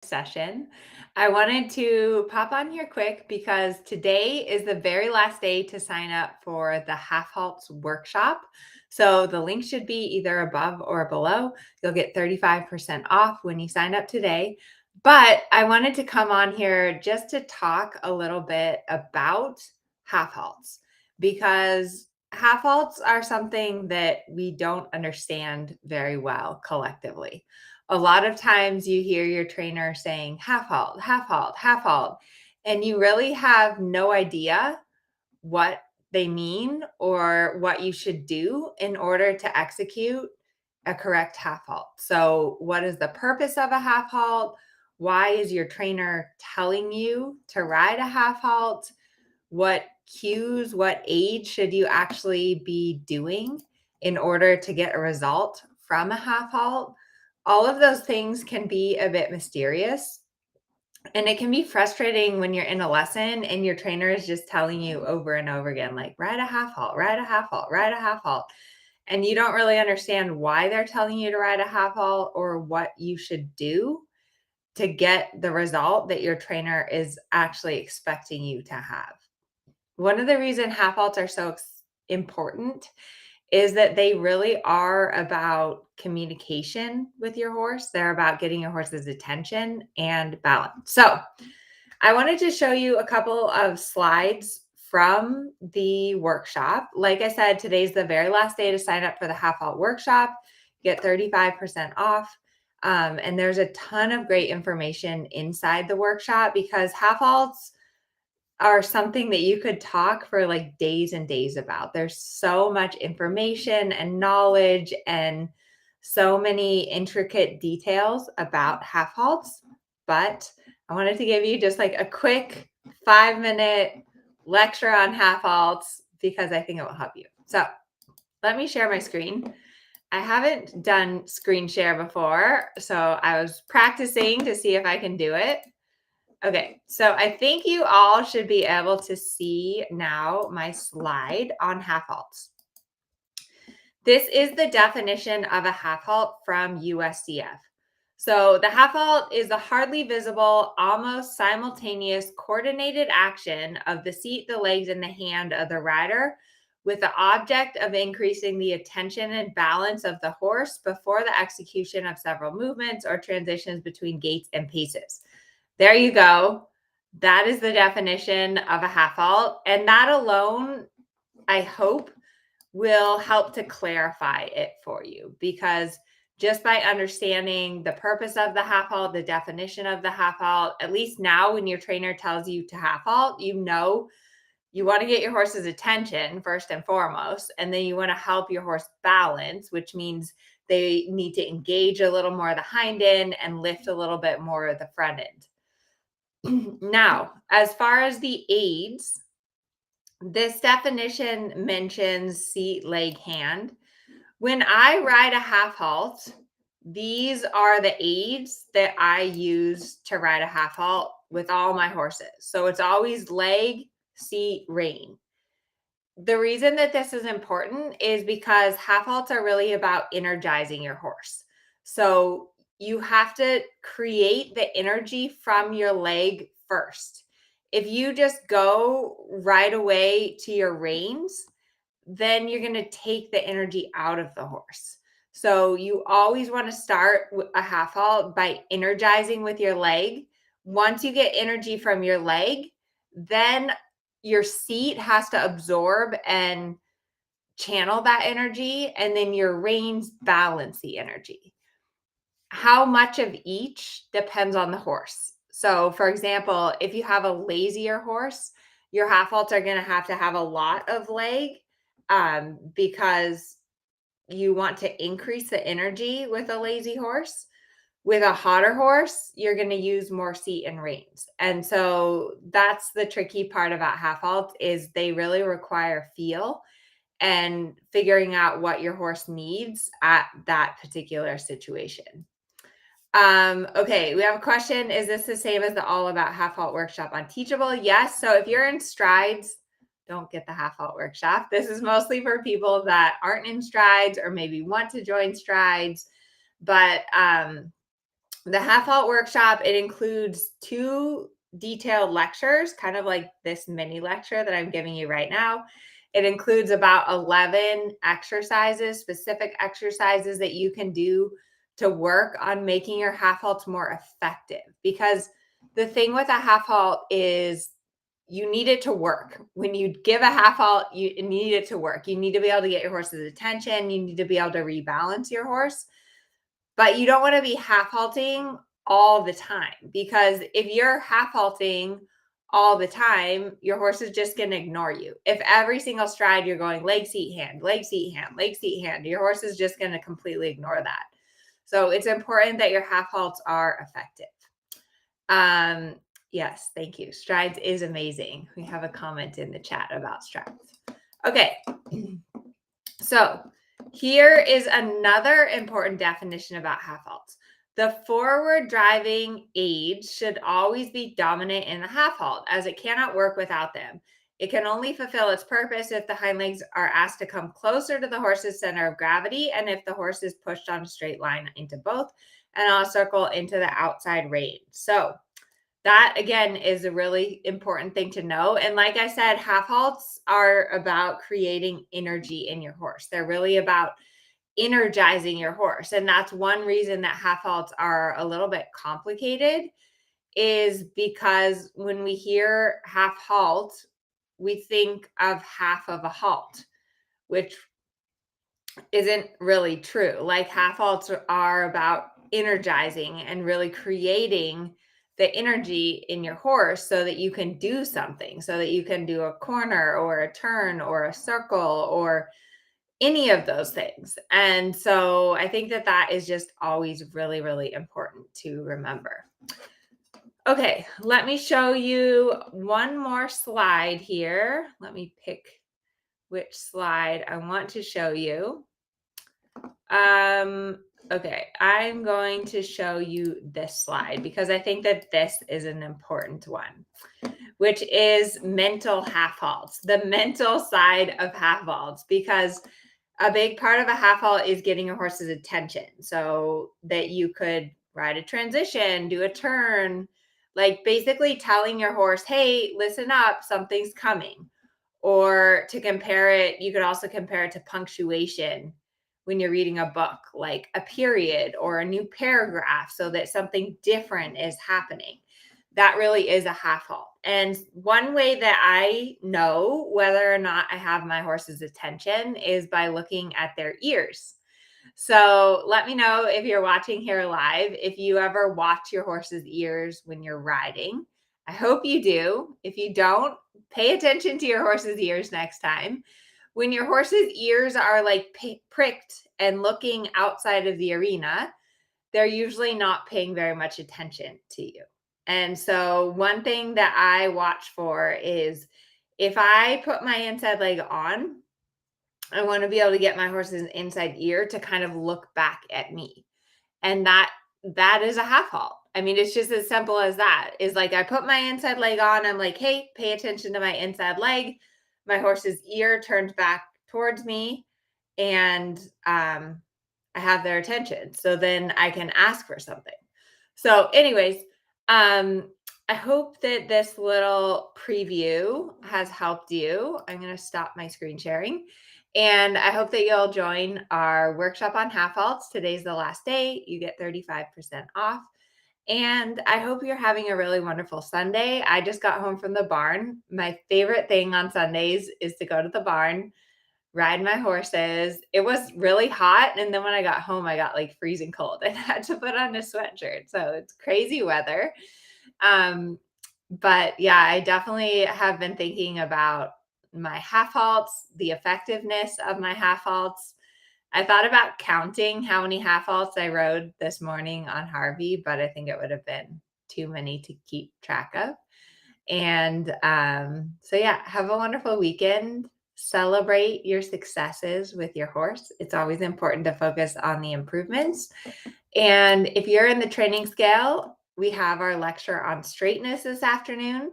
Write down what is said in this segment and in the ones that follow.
session. I wanted to pop on here quick because today is the very last day to sign up for the Half-Halts workshop. So the link should be either above or below. You'll get 35% off when you sign up today. But I wanted to come on here just to talk a little bit about half-halts because half-halts are something that we don't understand very well collectively. A lot of times you hear your trainer saying half halt, half halt, half halt, and you really have no idea what they mean or what you should do in order to execute a correct half halt. So, what is the purpose of a half halt? Why is your trainer telling you to ride a half halt? What cues, what age should you actually be doing in order to get a result from a half halt? All of those things can be a bit mysterious. And it can be frustrating when you're in a lesson and your trainer is just telling you over and over again, like, ride a half halt, ride a half halt, ride a half halt. And you don't really understand why they're telling you to ride a half halt or what you should do to get the result that your trainer is actually expecting you to have. One of the reason half halts are so important is that they really are about communication with your horse. They're about getting your horse's attention and balance. So, I wanted to show you a couple of slides from the workshop. Like I said, today's the very last day to sign up for the half halt workshop. Get 35% off. And there's a ton of great information inside the workshop because half halts are something that you could talk for like days and days about. There's so much information and knowledge and so many intricate details about half halts. But I wanted to give you just like a quick 5-minute lecture on half halts because I think it will help you. So let me share my screen. I haven't done screen share before, so I was practicing to see if I can do it. Okay, so I think you all should be able to see now my slide on half halts. This is the definition of a half halt from USCF. So the half halt is the hardly visible, almost simultaneous coordinated action of the seat, the legs, and the hand of the rider with the object of increasing the attention and balance of the horse before the execution of several movements or transitions between gaits and paces. There you go. That is the definition of a half halt. And that alone, I hope, will help to clarify it for you because just by understanding the purpose of the half halt, the definition of the half halt, at least now when your trainer tells you to half halt, you know you want to get your horse's attention first and foremost, and then you want to help your horse balance, which means they need to engage a little more of the hind end and lift a little bit more of the front end. Now, as far as the aids, this definition mentions seat, leg, hand. When I ride a half halt, these are the aids that I use to ride a half halt with all my horses. So it's always leg, seat, rein. The reason that this is important is because half halts are really about energizing your horse. So you have to create the energy from your leg first. If you just go right away to your reins, then you're going to take the energy out of the horse. So you always want to start a half halt by energizing with your leg. Once you get energy from your leg, then your seat has to absorb and channel that energy, and then your reins balance the energy. How much of each depends on the horse. So, for example, if you have a lazier horse, your half halts are going to have a lot of leg because you want to increase the energy with a lazy horse. With a hotter horse, you're going to use more seat and reins. And so that's the tricky part about half halts is they really require feel and figuring out what your horse needs at that particular situation. Okay, we have a question. Is this the same as the All About Half Halt workshop on Teachable? Yes. So if you're in strides, don't get the half halt workshop. This is mostly for people that aren't in strides or maybe want to join strides. But The half halt workshop, it includes 2 detailed lectures, kind of like this mini lecture that I'm giving you right now. It includes about 11 exercises, specific exercises that you can do to work on making your half halts more effective. Because the thing with a half halt is you need it to work. When you give a half halt, you need it to work. You need to be able to get your horse's attention. You need to be able to rebalance your horse. But you don't want to be half halting all the time, because if you're half halting all the time, your horse is just going to ignore you. If every single stride you're going leg, seat, hand, leg, seat, hand, leg, seat, hand, your horse is just going to completely ignore that. So it's important that your half halts are effective. Yes, thank you. Strides is amazing. We have a comment in the chat about strides. Okay. So here is another important definition about half halts. The forward driving aids should always be dominant in the half halt, as it cannot work without them. It can only fulfill its purpose if the hind legs are asked to come closer to the horse's center of gravity, and if the horse is pushed on a straight line into both and on a circle into the outside rein. So that again is a really important thing to know. And like I said, half halts are about creating energy in your horse. They're really about energizing your horse. And that's one reason that half halts are a little bit complicated, is because when we hear half halt, we think of half of a halt, which isn't really true. Like half halts are about energizing and really creating the energy in your horse so that you can do something, so that you can do a corner or a turn or a circle or any of those things. And so I think that that is just always really, really important to remember. Okay, let me show you one more slide here. Let me pick which slide I want to show you. Okay, I'm going to show you this slide because I think that this is an important one, which is mental half halts, the mental side of half halts, because a big part of a half halt is getting your horse's attention so that you could ride a transition, do a turn, like basically telling your horse, hey, listen up, something's coming. Or to compare it, you could also compare it to punctuation when you're reading a book, like a period or a new paragraph, so that something different is happening. That really is a half halt. And one way that I know whether or not I have my horse's attention is by looking at their ears. So let me know if you're watching here live, if you ever watch your horse's ears when you're riding. I hope you do. If you don't, pay attention to your horse's ears next time. When your horse's ears are like pricked and looking outside of the arena, they're usually not paying very much attention to you. And so one thing that I watch for is if I put my inside leg on, I want to be able to get my horse's inside ear to kind of look back at me. And that is a half halt. I mean, it's just as simple as that. Is like I put my inside leg on, I'm like, hey, pay attention to my inside leg. My horse's ear turns back towards me, and I have their attention. So then I can ask for something. So, anyways, I hope that this little preview has helped you. I'm going to stop my screen sharing. And I hope that you'll join our workshop on half halts. Today's the last day. You get 35% off. And I hope you're having a really wonderful Sunday. I just got home from the barn. My favorite thing on Sundays is to go to the barn, ride my horses. It was really hot. And then when I got home, I got like freezing cold and had to put on a sweatshirt. So it's crazy weather. But yeah, I definitely have been thinking about my half halts, the effectiveness of my half halts. I thought about counting how many half halts I rode this morning on Harvey, but I think it would have been too many to keep track of. And so, yeah, have a wonderful weekend. Celebrate your successes with your horse. It's always important to focus on the improvements. And if you're in the training scale, we have our lecture on straightness this afternoon.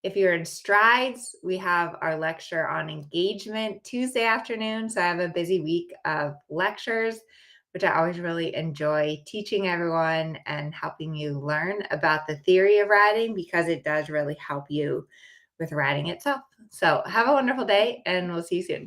If you're in strides, we have our lecture on engagement Tuesday afternoon. So I have a busy week of lectures. which I always really enjoy teaching everyone and helping you learn about the theory of riding because it does really help you with riding itself. So have a wonderful day and we'll see you soon.